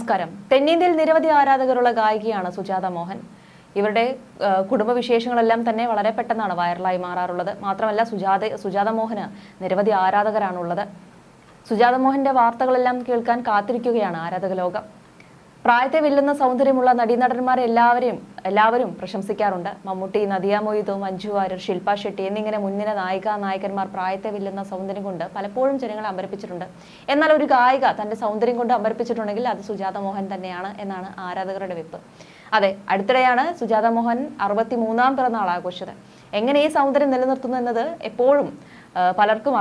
നമസ്കാരം. തെന്നിന്ത്യയിൽ നിരവധി ആരാധകരുള്ള ഗായികയാണ് സുജാത മോഹൻ. ഇവരുടെ കുടുംബവിശേഷങ്ങളെല്ലാം തന്നെ വളരെ പെട്ടെന്നാണ് വൈറലായി മാറാറുള്ളത്. മാത്രമല്ല സുജാത മോഹന് നിരവധി ആരാധകരാണുള്ളത്. സുജാത മോഹന്റെ വാർത്തകളെല്ലാം കേൾക്കാൻ കാത്തിരിക്കുകയാണ് ആരാധക ലോകം. പ്രായത്തെ വെല്ലുന്ന സൗന്ദര്യമുള്ള നടീനടന്മാരെ എല്ലാവരും പ്രശംസിക്കാറുണ്ട്. മമ്മൂട്ടി, നദിയ മൊയ്തു, മഞ്ജു വാര്യർ, ശില്പ ഷെട്ടി എന്നിങ്ങനെ മുൻനിര നായകന്മാർ പ്രായത്തെ വെല്ലുന്ന സൗന്ദര്യം കൊണ്ട് പലപ്പോഴും ജനങ്ങളെ അമ്പരപ്പിച്ചിട്ടുണ്ട്. എന്നാൽ ഒരു ഗായിക തന്റെ സൗന്ദര്യം കൊണ്ട് അമ്പരപ്പിച്ചിട്ടുണ്ടെങ്കിൽ അത് സുജാത മോഹൻ തന്നെയാണ് എന്നാണ് ആരാധകരുടെ വെപ്പ്. അതെ, അടുത്തിടെയാണ് സുജാത മോഹൻ 63ാം പിറന്നാൾ ആഘോഷിച്ചത്. എങ്ങനെ ഈ സൗന്ദര്യം നിലനിർത്തുന്നു എന്നത് എപ്പോഴും പലർക്കും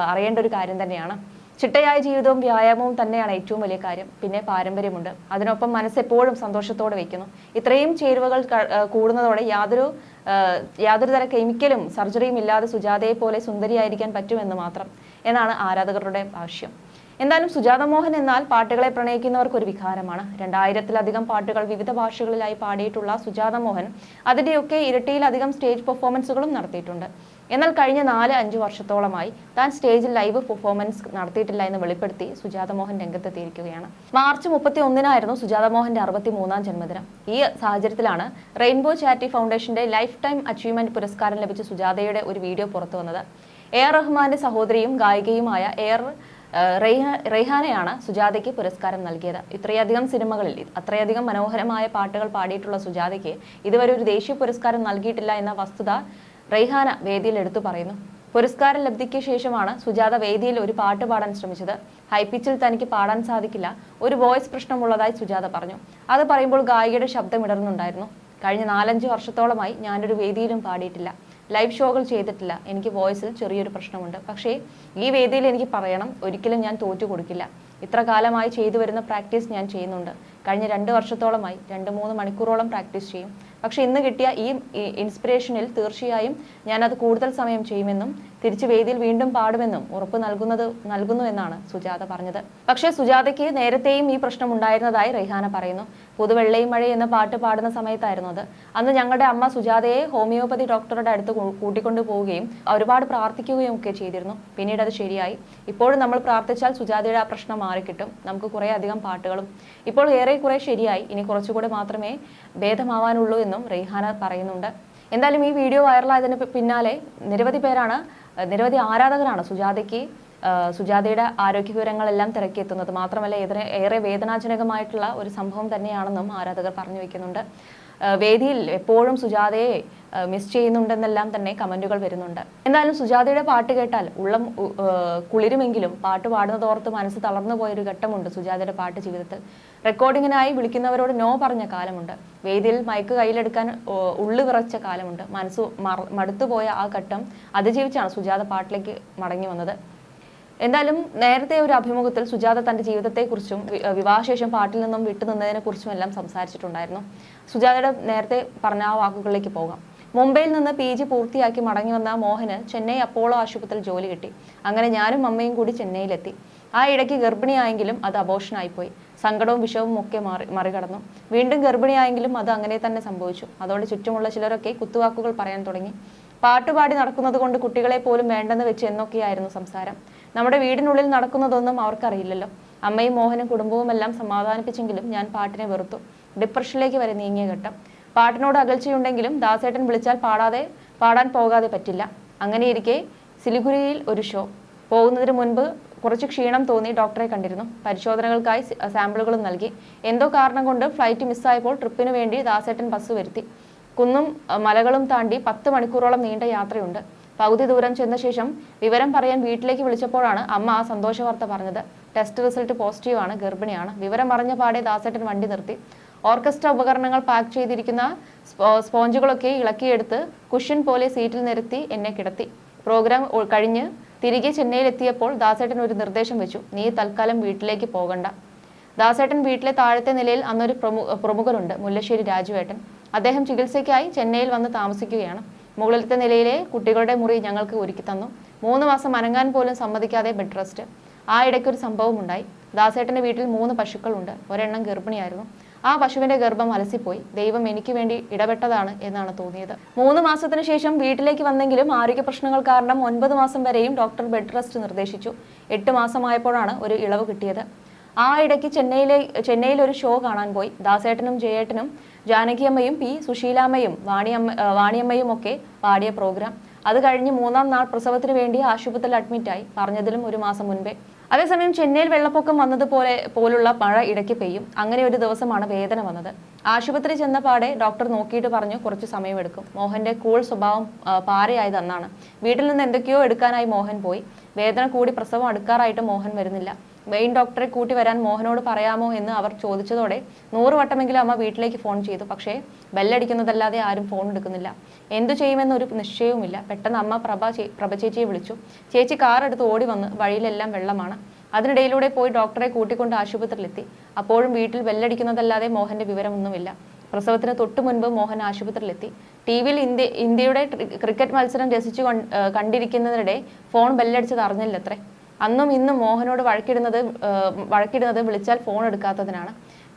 അറിയേണ്ട ഒരു കാര്യം തന്നെയാണ്. ചിട്ടയായ ജീവിതവും വ്യായാമവും തന്നെയാണ് ഏറ്റവും വലിയ കാര്യം. പിന്നെ പാരമ്പര്യമുണ്ട്. അതിനൊപ്പം മനസ്സെപ്പോഴും സന്തോഷത്തോടെ വയ്ക്കുന്നു. ഇത്രയും ചേരുവകൾ കൂടുന്നതോടെ യാതൊരു തര കെമിക്കലും സർജറിയും ഇല്ലാതെ സുജാതയെ പോലെ സുന്ദരിയായിരിക്കാൻ പറ്റുമെന്ന് മാത്രം എന്നാണ് ആരാധകരുടെ ആവശ്യം. എന്തായാലും സുജാത മോഹൻ എന്നാൽ പാട്ടുകളെ പ്രണയിക്കുന്നവർക്ക് ഒരു വികാരമാണ്. 2000-ത്തിലധികം പാട്ടുകൾ വിവിധ ഭാഷകളിലായി പാടിയിട്ടുള്ള സുജാത മോഹൻ അതിന്റെയൊക്കെ ഇരട്ടിയിലധികം സ്റ്റേജ് പെർഫോമൻസുകളും നടത്തിയിട്ടുണ്ട്. എന്നാൽ കഴിഞ്ഞ 4-5 വർഷത്തോളമായി താൻ സ്റ്റേജിൽ ലൈവ് പെർഫോമൻസ് നടത്തിയിട്ടില്ല എന്ന് വെളിപ്പെടുത്തി സുജാത മോഹൻ രംഗത്തെത്തിയിരിക്കുകയാണ്. മാർച്ച് 31-നായിരുന്നു സുജാത മോഹന്റെ 63ാം ജന്മദിനം. ഈ സാഹചര്യത്തിലാണ് റെയിൻബോ ചാരിറ്റി ഫൗണ്ടേഷന്റെ ലൈഫ് ടൈം അച്ചീവ്മെന്റ് പുരസ്കാരം ലഭിച്ച സുജാതയുടെ ഒരു വീഡിയോ പുറത്തു വന്നത്. റഹ്മാന്റെ സഹോദരിയും ഗായികയുമായ റെയ്ഹാനയാണ് സുജാതയ്ക്ക് പുരസ്കാരം നൽകിയത്. ഇത്രയധികം സിനിമകളിൽ അത്രയധികം മനോഹരമായ പാട്ടുകൾ പാടിയിട്ടുള്ള സുജാതയ്ക്ക് ഇതുവരെ ഒരു ദേശീയ പുരസ്കാരം നൽകിയിട്ടില്ല എന്ന വസ്തുത റെയ്ഹാന വേദിയിൽ എടുത്തു പറയുന്നു. പുരസ്കാര ലബ്ധിക്ക് ശേഷമാണ് സുജാത വേദിയിൽ ഒരു പാട്ട് പാടാൻ ശ്രമിച്ചത്. ഹൈപിച്ചിൽ തനിക്ക് പാടാൻ സാധിക്കില്ല, ഒരു വോയിസ് പ്രശ്നമുള്ളതായി സുജാത പറഞ്ഞു. അത് പറയുമ്പോൾ ഗായികയുടെ ശബ്ദം ഇടറുന്നുണ്ടായിരുന്നു. കഴിഞ്ഞ 4-5 വർഷത്തോളമായി ഞാനൊരു വേദിയിലും പാടിയിട്ടില്ല, ലൈവ് ഷോകൾ ചെയ്തിട്ടില്ല. എനിക്ക് വോയിസിൽ ചെറിയൊരു പ്രശ്നമുണ്ട്. പക്ഷേ ഈ വേദിയിൽ എനിക്ക് പറയണം, ഒരിക്കലും ഞാൻ തോറ്റു കൊടുക്കില്ല. ഇത്ര കാലമായി ചെയ്തു വരുന്ന പ്രാക്ടീസ് ഞാൻ ചെയ്യുന്നുണ്ട്. കഴിഞ്ഞ 2 വർഷത്തോളമായി 2-3 മണിക്കൂറോളം പ്രാക്ടീസ് ചെയ്യും. പക്ഷെ ഇന്ന് കിട്ടിയ ഈ ഇൻസ്പിറേഷനിൽ തീർച്ചയായും ഞാനത് കൂടുതൽ സമയം ചെയ്യുമെന്നും തിരിച്ചു വേദിയിൽ വീണ്ടും പാടുമെന്നും ഉറപ്പ് നൽകുന്നു എന്നാണ് സുജാത പറഞ്ഞത്. പക്ഷേ സുജാതയ്ക്ക് നേരത്തെയും ഈ പ്രശ്നം ഉണ്ടായിരുന്നതായി റെയ്ഹാന പറയുന്നു. പുതുവെള്ളയും മഴ എന്ന പാട്ട് പാടുന്ന സമയത്തായിരുന്നു അത്. അന്ന് ഞങ്ങളുടെ അമ്മ സുജാതയെ ഹോമിയോപ്പതി ഡോക്ടറുടെ അടുത്ത് കൂട്ടിക്കൊണ്ടു പോവുകയും ഒരുപാട് പ്രാർത്ഥിക്കുകയും ഒക്കെ ചെയ്തിരുന്നു. പിന്നീട് അത് ശരിയായി. ഇപ്പോഴും നമ്മൾ പ്രാർത്ഥിച്ചാൽ സുജാതയുടെ ആ പ്രശ്നം മാറിക്കിട്ടും. നമുക്ക് കുറേ അധികം പാട്ടുകളും ഇപ്പോൾ ഏറെക്കുറെ ശരിയായി. ഇനി കുറച്ചുകൂടെ മാത്രമേ ഭേദമാവാനുള്ളൂ എന്നും റെയ്ഹാന പറയുന്നുണ്ട്. എന്തായാലും ഈ വീഡിയോ വൈറലായതിന് പിന്നാലെ നിരവധി ആരാധകരാണ് സുജാതയുടെ ആരോഗ്യ വിവരങ്ങളെല്ലാം തിരക്കിയെത്തുന്നത്. മാത്രമല്ല ഏറെ വേദനാജനകമായിട്ടുള്ള ഒരു സംഭവം തന്നെയാണെന്നും ആരാധകർ പറഞ്ഞു വെക്കുന്നുണ്ട്. വേദിയിൽ എപ്പോഴും സുജാതയെ മിസ് ചെയ്യുന്നുണ്ടെന്നെല്ലാം തന്നെ കമന്റുകൾ വരുന്നുണ്ട്. എന്തായാലും സുജാതയുടെ പാട്ട് കേട്ടാൽ ഉള്ളം കുളിരുമെങ്കിലും പാട്ട് പാടുന്നതോർത്ത് മനസ്സ് തളർന്നു പോയൊരു ഘട്ടമുണ്ട് സുജാതയുടെ പാട്ട് ജീവിതത്തിൽ. റെക്കോർഡിങ്ങിനായി വിളിക്കുന്നവരോട് നോ പറഞ്ഞ കാലമുണ്ട്. വേദിയിൽ മൈക്ക് കയ്യിലെടുക്കാൻ ഉള്ളു വിറച്ച കാലമുണ്ട്. മനസ്സ് മടുത്തുപോയ ആ ഘട്ടം അതിജീവിച്ചാണ് സുജാത പാട്ടിലേക്ക് മടങ്ങി വന്നത്. എന്തായാലും നേരത്തെ ഒരു അഭിമുഖത്തിൽ സുജാത തന്റെ ജീവിതത്തെക്കുറിച്ചും വിവാഹശേഷം പാട്ടിൽ നിന്നും വിട്ടുനിന്നതിനെ കുറിച്ചും എല്ലാം സംസാരിച്ചിട്ടുണ്ടായിരുന്നു. സുജാതയുടെ നേരത്തെ പറഞ്ഞ ആ വാക്കുകളിലേക്ക് പോകാം. മുംബൈയിൽ നിന്ന് PG പൂർത്തിയാക്കി മടങ്ങി വന്ന മോഹന് ചെന്നൈ അപ്പോളോ ആശുപത്രിയിൽ ജോലി കിട്ടി. അങ്ങനെ ഞാനും അമ്മയും കൂടി ചെന്നൈയിലെത്തി. ആ ഇടയ്ക്ക് ഗർഭിണിയായെങ്കിലും അത് അബോർഷനായിപ്പോയി. സങ്കടവും വിഷവും ഒക്കെ മറികടന്നു. വീണ്ടും ഗർഭിണിയായെങ്കിലും അത് അങ്ങനെ തന്നെ സംഭവിച്ചു. അതോടെ ചുറ്റുമുള്ള ചിലരൊക്കെ കുത്തുവാക്കുകൾ പറയാൻ തുടങ്ങി. പാട്ടുപാടി നടക്കുന്നത് കൊണ്ട് കുട്ടികളെ പോലും വേണ്ടെന്ന് വെച്ച് എന്നൊക്കെയായിരുന്നു സംസാരം. നമ്മുടെ വീടിനുള്ളിൽ നടക്കുന്നതൊന്നും അവർക്കറിയില്ലല്ലോ. അമ്മയും മോഹനും കുടുംബവും എല്ലാം സമാധാനിപ്പിച്ചെങ്കിലും ഞാൻ പാട്ടിനെ വെറുത്തു. ഡിപ്രഷനിലേക്ക് വരെ നീങ്ങിയ ഘട്ടം. പാട്ടിനോട് അകൽച്ചയുണ്ടെങ്കിലും ദാസേട്ടൻ വിളിച്ചാൽ പാടാൻ പോകാതെ പറ്റില്ല. അങ്ങനെയിരിക്കെ സിലിഗുരിയിൽ ഒരു ഷോ പോകുന്നതിന് മുൻപ് കുറച്ച് ക്ഷീണം തോന്നി ഡോക്ടറെ കണ്ടിരുന്നു. പരിശോധനകൾക്കായി സാമ്പിളുകളും നൽകി. എന്തോ കാരണം കൊണ്ട് ഫ്ലൈറ്റ് മിസ്സായപ്പോൾ ട്രിപ്പിന് വേണ്ടി ദാസേട്ടൻ ബസ് വരുത്തി. കുന്നും മലകളും താണ്ടി 10 മണിക്കൂറോളം നീണ്ട യാത്രയുണ്ട്. പകുതി ദൂരം ചെന്ന ശേഷം വിവരം പറയാൻ വീട്ടിലേക്ക് വിളിച്ചപ്പോഴാണ് അമ്മ ആ സന്തോഷ വാർത്ത പറഞ്ഞത്. ടെസ്റ്റ് റിസൾട്ട് പോസിറ്റീവാണ്, ഗർഭിണിയാണ്. വിവരം അറിഞ്ഞ പാടെ ദാസേട്ടൻ വണ്ടി നിർത്തി. ഓർക്കസ്ട്ര ഉപകരണങ്ങൾ പാക്ക് ചെയ്തിരിക്കുന്ന സ്പോഞ്ചുകളൊക്കെ ഇളക്കിയെടുത്ത് കുഷ്യൻ പോലെ സീറ്റിൽ നിരത്തി എന്നെ കിടത്തി. പ്രോഗ്രാം കഴിഞ്ഞ് തിരികെ ചെന്നൈയിലെത്തിയപ്പോൾ ദാസേട്ടൻ ഒരു നിർദ്ദേശം വെച്ചു. നീ തൽക്കാലം വീട്ടിലേക്ക് പോകണ്ട. ദാസേട്ടൻ വീട്ടിലെ താഴത്തെ നിലയിൽ അന്നൊരു പ്രമുഖരുണ്ട്, മുല്ലശ്ശേരി രാജുവേട്ടൻ. അദ്ദേഹം ചികിത്സയ്ക്കായി ചെന്നൈയിൽ വന്ന് താമസിക്കുകയാണ്. മുകളിലത്തെ നിലയിലെ കുട്ടികളുടെ മുറി ഞങ്ങൾക്ക് ഒരുക്കി തന്നു. 3 മാസം അനങ്ങാൻ പോലും സമ്മതിക്കാതെ ബെഡ് റെസ്റ്റ്. ആ ഇടയ്ക്കൊരു സംഭവം ഉണ്ടായി. ദാസേട്ടന്റെ വീട്ടിൽ 3 പശുക്കളുണ്ട്. ഒരെണ്ണം ഗർഭിണിയായിരുന്നു. ആ പശുവിന്റെ ഗർഭം അലസിപ്പോയി. ദൈവം എനിക്ക് വേണ്ടി ഇടപെട്ടതാണ് എന്നാണ് തോന്നിയത്. 3 മാസത്തിന് ശേഷം വീട്ടിലേക്ക് വന്നെങ്കിലും ആരോഗ്യ പ്രശ്നങ്ങൾ കാരണം 9 മാസം വരെയും ഡോക്ടർ ബെഡ് റെസ്റ്റ് നിർദ്ദേശിച്ചു. 8 മാസമായപ്പോഴാണ് ഒരു ഇളവ് കിട്ടിയത്. ആ ഇടയ്ക്ക് ചെന്നൈയിൽ ഒരു ഷോ കാണാൻ പോയി. ദാസേട്ടനും ജയേട്ടനും ജാനകിയമ്മയും പി സുശീലാമ്മയും വാണിയമ്മയും ഒക്കെ പാടിയ പ്രോഗ്രാം. അത് കഴിഞ്ഞ് 3-ാം നാൾ പ്രസവത്തിന് വേണ്ടി ആശുപത്രിയിൽ അഡ്മിറ്റായി, പറഞ്ഞതിലും ഒരു മാസം മുൻപേ. അതേസമയം ചെന്നൈയിൽ വെള്ളപ്പൊക്കം പോലുള്ള മഴ ഇടയ്ക്ക് പെയ്യും. അങ്ങനെ ഒരു ദിവസമാണ് വേദന വന്നത്. ആശുപത്രി ചെന്ന പാടെ ഡോക്ടർ നോക്കിയിട്ട് പറഞ്ഞു കുറച്ച് സമയമെടുക്കും. മോഹന്റെ കൂൾ സ്വഭാവം പാരയായത് അന്നാണ്. വീട്ടിൽ നിന്ന് എന്തൊക്കെയോ എടുക്കാനായി മോഹൻ പോയി. വേദന കൂടി പ്രസവം അടുക്കാറായിട്ട് മോഹൻ വരുന്നില്ല. മെയിൻ ഡോക്ടറെ കൂട്ടി വരാൻ മോഹനോട് പറയാമോ എന്ന് അവർ ചോദിച്ചതോടെ 100 വട്ടമെങ്കിലും അമ്മ വീട്ടിലേക്ക് ഫോൺ ചെയ്തു. പക്ഷേ ബെല്ലടിക്കുന്നതല്ലാതെ ആരും ഫോൺ എടുക്കുന്നില്ല. എന്തു ചെയ്യുമെന്നൊരു നിശ്ചയവുമില്ല. പെട്ടെന്ന് അമ്മ പ്രഭ ചേച്ചിയെ വിളിച്ചു. ചേച്ചി കാർ എടുത്ത് ഓടി വന്ന് വഴിയിലെല്ലാം വെള്ളമാണ്. അതിനിടയിലൂടെ പോയി ഡോക്ടറെ കൂട്ടിക്കൊണ്ട് ആശുപത്രിയിലെത്തി. അപ്പോഴും വീട്ടിൽ ബെല്ലടിക്കുന്നതല്ലാതെ മോഹന്റെ വിവരമൊന്നുമില്ല. പ്രസവത്തിന് തൊട്ടു മുൻപ് മോഹൻ ആശുപത്രിയിലെത്തി. ടി വിയിൽ ഇന്ത്യയുടെ ക്രിക്കറ്റ് മത്സരം കണ്ടിരിക്കുന്നതിനിടെ ഫോൺ ബെല്ലടിച്ചത് അറിഞ്ഞില്ലത്രേ. അന്നും ഇന്നും മോഹനോട് വഴക്കിടുന്നത് വിളിച്ചാൽ ഫോൺ എടുക്കാത്തതിനാണ്.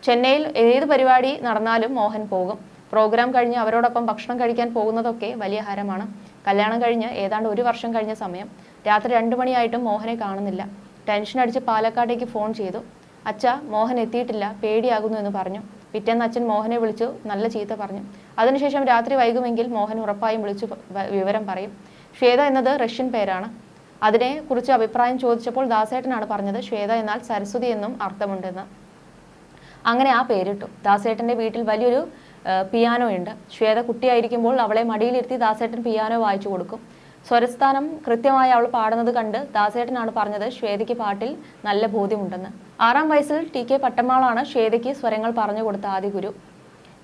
ചെന്നൈയിൽ ഏത് പരിപാടി നടന്നാലും മോഹൻ പോകും. പ്രോഗ്രാം കഴിഞ്ഞ് അവരോടൊപ്പം ഭക്ഷണം കഴിക്കാൻ പോകുന്നതൊക്കെ വലിയ ഹരമാണ്. കല്യാണം കഴിഞ്ഞ് ഏതാണ്ട് 1 വർഷം കഴിഞ്ഞ സമയം. രാത്രി 2 മണിയായിട്ടും മോഹനെ കാണുന്നില്ല. ടെൻഷൻ അടിച്ച് പാലക്കാട്ടേക്ക് ഫോൺ ചെയ്തു. അച്ഛാ, മോഹൻ എത്തിയിട്ടില്ല, പേടിയാകുന്നു എന്ന് പറഞ്ഞു. പിറ്റേന്ന് അച്ഛൻ മോഹനെ വിളിച്ചു നല്ല ചീത്ത പറഞ്ഞു. അതിനുശേഷം രാത്രി വൈകുമെങ്കിൽ മോഹൻ ഉറപ്പായും വിളിച്ചു വിവരം പറയും. ശ്വേത എന്നത് റഷ്യൻ പേരാണ്. അതിനെ കുറിച്ച് അഭിപ്രായം ചോദിച്ചപ്പോൾ ദാസേട്ടനാണ് പറഞ്ഞത് ശ്വേത എന്നാൽ സരസ്വതി എന്നും അർത്ഥമുണ്ടെന്ന്. അങ്ങനെ ആ പേരിട്ടു. ദാസേട്ടന്റെ വീട്ടിൽ വലിയൊരു പിയാനോ ഉണ്ട്. ശ്വേത കുട്ടിയായിരിക്കുമ്പോൾ അവളെ മടിയിലിരുത്തി ദാസേട്ടൻ പിയാനോ വായിച്ചു കൊടുക്കും. സ്വരസ്ഥാനം കൃത്യമായി അവൾ പാടുന്നത് കണ്ട് ദാസേട്ടനാണ് പറഞ്ഞത് ശ്വേതയ്ക്ക് പാട്ടിൽ നല്ല ബോധ്യമുണ്ടെന്ന്. 6-ാം വയസ്സിൽ TK പട്ടമ്മാളാണ് ശ്വേതയ്ക്ക് സ്വരങ്ങൾ പറഞ്ഞു കൊടുത്ത ആദ്യ ഗുരു.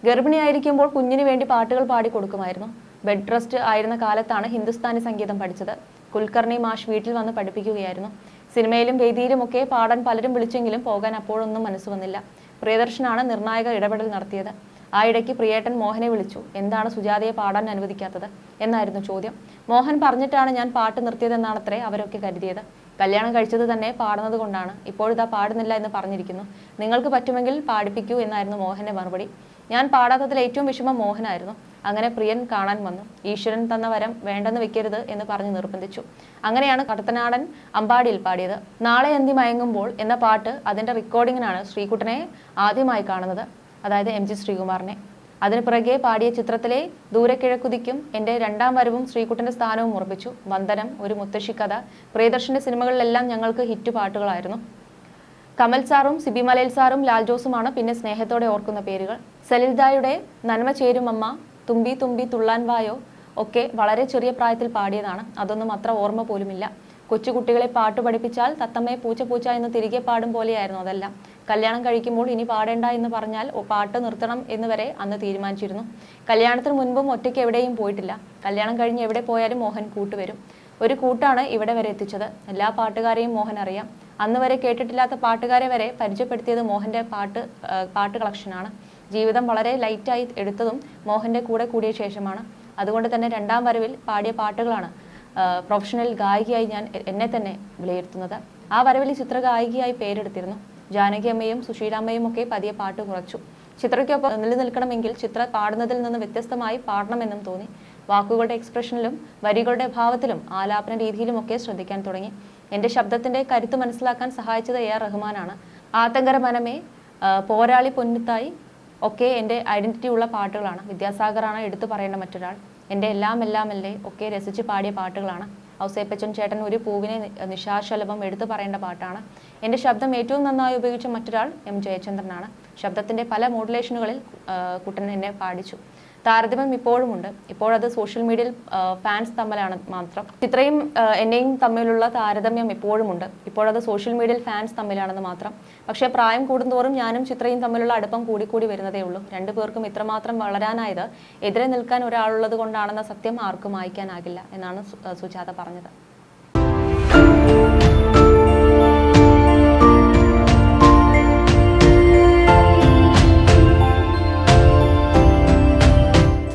ഗർഭിണിയായിരിക്കുമ്പോൾ കുഞ്ഞിന് വേണ്ടി പാട്ടുകൾ പാടി കൊടുക്കുമായിരുന്നു. ബെഡ് റെസ്റ്റ് ആയിരുന്ന കാലത്താണ് ഹിന്ദുസ്ഥാനി സംഗീതം പഠിച്ചത്. കുൽക്കർണി മാഷ് വീട്ടിൽ വന്ന് പഠിപ്പിക്കുകയായിരുന്നു. സിനിമയിലും വേദിയിലുമൊക്കെ പാടാൻ പലരും വിളിച്ചെങ്കിലും പോകാൻ അപ്പോഴൊന്നും മനസ്സ് വന്നില്ല. പ്രിയദർശനാണ് നിർണായക ഇടപെടൽ നടത്തിയത്. ആ ഇടയ്ക്ക് പ്രിയേട്ടൻ മോഹനെ വിളിച്ചു. എന്താണ് സുജാതയെ പാടാൻ അനുവദിക്കാത്തത് എന്നായിരുന്നു ചോദ്യം. മോഹൻ പറഞ്ഞിട്ടാണ് ഞാൻ പാട്ട് നിർത്തിയതെന്നാണത്രേ അവരൊക്കെ കരുതിയത്. കല്യാണം കഴിച്ചത് തന്നെ പാടുന്നത് കൊണ്ടാണ്. ഇപ്പോഴിതാ പാടുന്നില്ല എന്ന് പറഞ്ഞിരിക്കുന്നു. നിങ്ങൾക്ക് പറ്റുമെങ്കിൽ പാടിപ്പിക്കൂ എന്നായിരുന്നു മോഹന്റെ മറുപടി. ഞാൻ പാടാത്തതിൽ ഏറ്റവും വിഷമം മോഹനായിരുന്നു. അങ്ങനെ പ്രിയൻ കാണാൻ വന്നു. ഈശ്വരൻ തന്ന വരം വേണ്ടെന്ന് വെക്കരുത് എന്ന് പറഞ്ഞ് നിർബന്ധിച്ചു. അങ്ങനെയാണ് കടത്തനാടൻ അമ്പാടിയിൽ പാടിയത്. നാളെ അന്തി മയങ്ങുമ്പോൾ എന്ന പാട്ട്. അതിന്റെ റെക്കോർഡിങ്ങിനാണ് ശ്രീകുട്ടനെ ആദ്യമായി കാണുന്നത്, അതായത് MG ശ്രീകുമാറിനെ. അതിന് പിറകെ പാടിയ ചിത്രത്തിലെ ദൂരക്കിഴക്കുതിക്കും എൻ്റെ 2-ാം വരവും ശ്രീകുട്ടന്റെ സ്ഥാനവും ഉറപ്പിച്ചു. വന്ദനം, ഒരു മുത്തശ്ശിക്കഥ, പ്രിയദർശന്റെ സിനിമകളിലെല്ലാം ഞങ്ങൾക്ക് ഹിറ്റ് പാട്ടുകളായിരുന്നു. കമൽ സാറും സിബി മലയിൽ സാറും ലാൽ ജോസുമാണ് പിന്നെ സ്നേഹത്തോടെ ഓർക്കുന്ന പേരുകൾ. സലിൽദായുടെ നന്മ ചേരും അമ്മ, തുമ്പി തുമ്പി തുള്ളാൻ വായോ ഒക്കെ വളരെ ചെറിയ പ്രായത്തിൽ പാടിയതാണ്. അതൊന്നും അത്ര ഓർമ്മ പോലുമില്ല. കൊച്ചുകുട്ടികളെ പാട്ട് പഠിപ്പിച്ചാൽ തത്തമ്മയെ പൂച്ച പൂച്ച എന്ന് തിരികെ പാടും പോലെയായിരുന്നു അതെല്ലാം. കല്യാണം കഴിക്കുമ്പോൾ ഇനി പാടേണ്ട എന്ന് പറഞ്ഞാൽ പാട്ട് നിർത്തണം എന്ന് വരെ അന്ന് തീരുമാനിച്ചിരുന്നു. കല്യാണത്തിന് മുൻപും ഒറ്റയ്ക്ക് എവിടെയും പോയിട്ടില്ല. കല്യാണം കഴിഞ്ഞ് എവിടെ പോയാലും മോഹൻ കൂട്ടുവരും. ഒരു കൂട്ടാണ് ഇവിടെ വരെ എത്തിച്ചത്. എല്ലാ പാട്ടുകാരെയും മോഹൻ അറിയാം. അന്ന് വരെ കേട്ടിട്ടില്ലാത്ത പാട്ടുകാരെ വരെ പരിചയപ്പെടുത്തിയത് മോഹന്റെ പാട്ട് കളക്ഷനാണ്. ജീവിതം വളരെ ലൈറ്റായി എടുത്തതും മോഹന്റെ കൂടെ കൂടിയ ശേഷമാണ്. അതുകൊണ്ട് തന്നെ 2-ാം വരവിൽ പാടിയ പാട്ടുകളാണ് പ്രൊഫഷണൽ ഗായികയായി ഞാൻ എന്നെ തന്നെ വിലയിരുത്തുന്നത്. ആ വരവിൽ ചിത്രഗായികയായി പേരെടുത്തിരുന്നു. ജാനകിയമ്മയും സുശീലാമ്മയും ഒക്കെ പതിയെ പാട്ട് കുറച്ചു. ചിത്രയ്ക്കൊപ്പം നിലനിൽക്കണമെങ്കിൽ ചിത്ര പാടുന്നതിൽ നിന്ന് വ്യത്യസ്തമായി പാടണമെന്നും തോന്നി. വാക്കുകളുടെ എക്സ്പ്രഷനിലും വരികളുടെ ഭാവത്തിലും ആലാപന രീതിയിലുമൊക്കെ ശ്രദ്ധിക്കാൻ തുടങ്ങി. എൻ്റെ ശബ്ദത്തിന്റെ കരുത്ത് മനസ്സിലാക്കാൻ സഹായിച്ചത് AR റഹ്മാനാണ്. ആത്തങ്കര മനമേ, പോരാളി പൊന്നിത്തായി ഒക്കെ എൻ്റെ ഐഡന്റിറ്റി ഉള്ള പാട്ടുകളാണ്. വിദ്യാസാഗറാണ് എടുത്തു പറയേണ്ട മറ്റൊരാൾ. എൻ്റെ എല്ലാമല്ലേ ഒക്കെ രസിച്ച് പാടിയ പാട്ടുകളാണ്. ഔസേപ്പച്ചൻ ചേട്ടൻ ഒരു പൂവിനെ നിശാശലഭം എടുത്തു പറയേണ്ട പാട്ടാണ്. എൻ്റെ ശബ്ദം ഏറ്റവും നന്നായി ഉപയോഗിച്ച മറ്റൊരാൾ M ജയചന്ദ്രനാണ്. ശബ്ദത്തിൻ്റെ പല മോഡുലേഷനുകളിൽ കുട്ടൻ എന്നെ പാടിച്ചു. താരതമ്യം ഇപ്പോഴുമുണ്ട്. ഇപ്പോഴത് സോഷ്യൽ മീഡിയയിൽ ഫാൻസ് തമ്മിലാണ് മാത്രം. ചിത്രയും എന്നെയും തമ്മിലുള്ള താരതമ്യം ഇപ്പോഴുമുണ്ട്. ഇപ്പോഴത് സോഷ്യൽ മീഡിയയിൽ ഫാൻസ് തമ്മിലാണെന്ന് മാത്രം. പക്ഷേ പ്രായം കൂടുന്തോറും ഞാനും ചിത്രയും തമ്മിലുള്ള അടുപ്പം കൂടിക്കൂടി വരുന്നതേ ഉള്ളൂ. 2 പേർക്കും ഇത്രമാത്രം വളരാനായത് എതിരെ നിൽക്കാൻ ഒരാളുള്ളത് കൊണ്ടാണെന്ന സത്യം ആർക്കും മായ്ക്കാനാകില്ല എന്നാണ് സുജാത പറഞ്ഞത്.